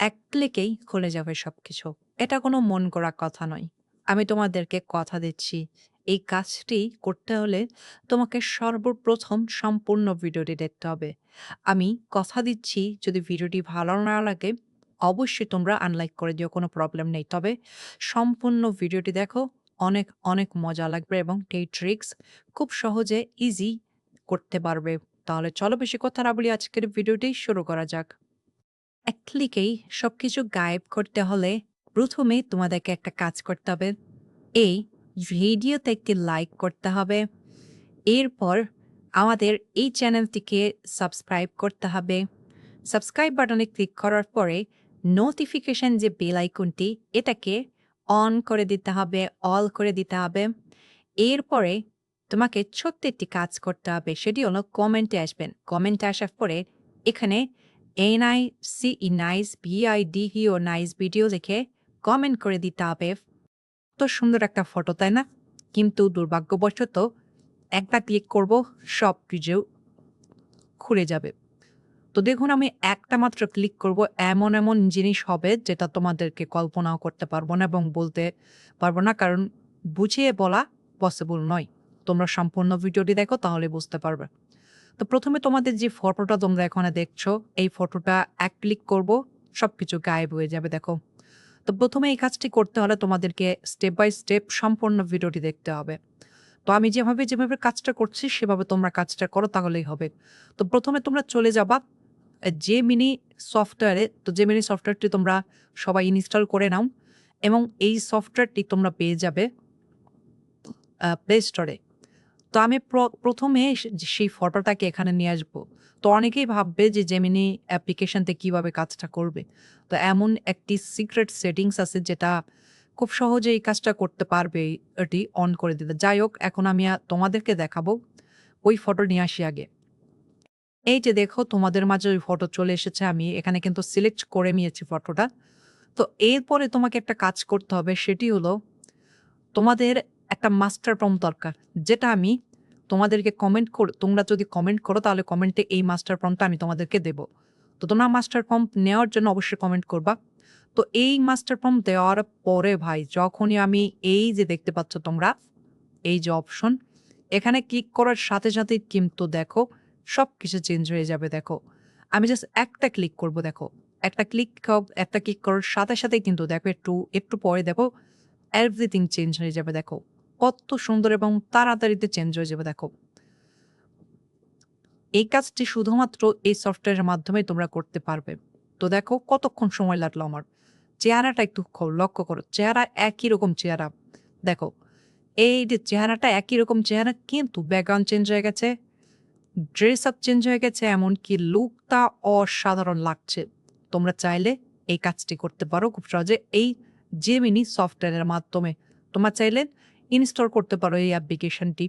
এক ক্লিকেই খুলে যাবে সবকিছু। এটা কোনো মন গড়া কথা নয়। আমি তোমাদেরকে কথা দিচ্ছি, এই কাজটি করতে হলে তোমাকে সর্বপ্রথম সম্পূর্ণ ভিডিওটি দেখতে হবে। আমি কথা দিচ্ছি যদি ভিডিওটি ভালো না লাগে, অবশ্যই তোমরা আনলাইক করে দিও, কোনো প্রবলেম নেই। তবে সম্পূর্ণ ভিডিওটি দেখো, অনেক, অনেক মজা লাগবে এবং এই ট্রিক্স খুব সহজে ইজি করতে পারবে। তাহলে চলো বেশি কথা না বলি আজকের ভিডিওটি শুরু করা যাক। এক ক্লিকেই সবকিছু গায়েব করতে হলে প্রথমে তোমাদেরকে একটা কাজ করতে হবে। এই ভিডিওতে একটি লাইক করতে হবে। এরপর আমাদের এই চ্যানেলটিকে সাবস্ক্রাইব করতে হবে। সাবস্ক্রাইব বাটনে ক্লিক করার পরে নোটিফিকেশন যে বেল আইকনটি, এটাকে অন করে দিতে হবে, অল করে দিতে হবে। এরপরে তোমাকে ছোট্ট একটি কাজ করতে হবে, সেটি হলো কমেন্টে আসবেন। কমেন্টে আসার পরে এখানে NICE nice BIDEO nice video লিখে কমেন্ট করে দিতে হবে। তো সুন্দর একটা ফটো, তাই না? কিন্তু দুর্ভাগ্যবশত একটা ক্লিক করব, সব কিছু খুলে যাবে। তো দেখুন, আমি একটা মাত্র ক্লিক করব, এমন, এমন জিনিস হবে যেটা তোমাদেরকে কল্পনাও করতে পারবো না এবং বলতে পারবো না, কারণ বুঝিয়ে বলা পসিবল নয়। তোমরা সম্পূর্ণ ভিডিওটি দেখো, তাহলে বুঝতে পারবে। তো প্রথমে তোমাদের যে ফটোটা তোমরা এখানে দেখছো, এই ফটোটা এক ক্লিক করব, সবকিছু গায়েব হয়ে যাবে। দেখো, তো প্রথমে এই কাজটি করতে হলে তোমাদেরকে স্টেপ বাই স্টেপ সম্পূর্ণ ভিডিওটি দেখতে হবে। তো আমি যেভাবে কাজটা করছি সেভাবে তোমরা কাজটা করো, তাহলেই হবে। তো প্রথমে তোমরা চলে যাবা জেমিনি সফটওয়্যারে। তো জেমিনি সফটওয়্যারটি তোমরা সবাই ইনস্টল করে নাও এবং এই সফটওয়্যারটি তোমরা পেয়ে যাবে প্লে স্টোরে। তো আমি প্রথমে সেই ফটোটাকে এখানে নিয়ে আসবো। তো অনেকেই ভাববে যে জেমিনি অ্যাপ্লিকেশনতে কিভাবে কাজটা করবে। তো এমন একটি সিক্রেট সেটিংস আছে যেটা খুব সহজে এই কাজটা করতে পারবে, এটি অন করে দিলে। যাই হোক, এখন আমি তোমাদেরকে দেখাবো। ওই ফটো নিয়ে আসি আগে। এই যে দেখো, তোমাদের মাঝে ওই ফটো চলে এসেছে। আমি এখানে কিন্তু সিলেক্ট করে নিয়েছি ফটোটা। তো এরপরে তোমাকে একটা কাজ করতে হবে, সেটি হলো তোমাদের একটা মাস্টার প্রম্পট দরকার, যেটা আমি তোমাদেরকে তোমরা যদি কমেন্ট করো তাহলে কমেন্টে এই মাস্টার প্রম্পটটা আমি তোমাদেরকে দেব। তো তোমরা মাস্টার প্রম্পট নেওয়ার জন্য অবশ্যই কমেন্ট করবা। তো এই মাস্টার প্রম্পট দেওয়ার পরে ভাই, যখনই আমি এই যে দেখতে পাচ্ছ তোমরা, এই যে অপশন, এখানে ক্লিক করার সাথে সাথেই কিন্তু দেখো সবকিছু চেঞ্জ হয়ে যাবে। দেখো, আমি জাস্ট একটা ক্লিক করব, দেখো একটা ক্লিক করার সাথে সাথেই কিন্তু দেখো, একটু একটু পরে দেখো এভরিথিং চেঞ্জ হয়ে যাবে। দেখো কত সুন্দর এবং তাড়াতাড়িতে চেঞ্জ হয়ে যাবে। দেখো, এই কাজটি শুধুমাত্র এই সফটওয়্যারের মাধ্যমে তোমরা করতে পারবে। তো দেখো কতক্ষণ সময় লাগলো আমার। চেহারাটা একটু লক্ষ্য করো, চেহারা একই রকম চেহারা। দেখো, এই যে চেহারাটা একই রকম চেহারা, কিন্তু ব্যাকগ্রাউন্ড চেঞ্জ হয়ে গেছে, ড্রেস আপ চেঞ্জ হয়ে গেছে, এমনকি লুকটা অসাধারণ লাগছে। তোমরা চাইলে এই কাজটি করতে পারো খুব সহজে এই জেমিনি সফটওয়্যারের মাধ্যমে। তোমরা চাইলে ইনস্টল করতে পারো এই অ্যাপ্লিকেশনটি।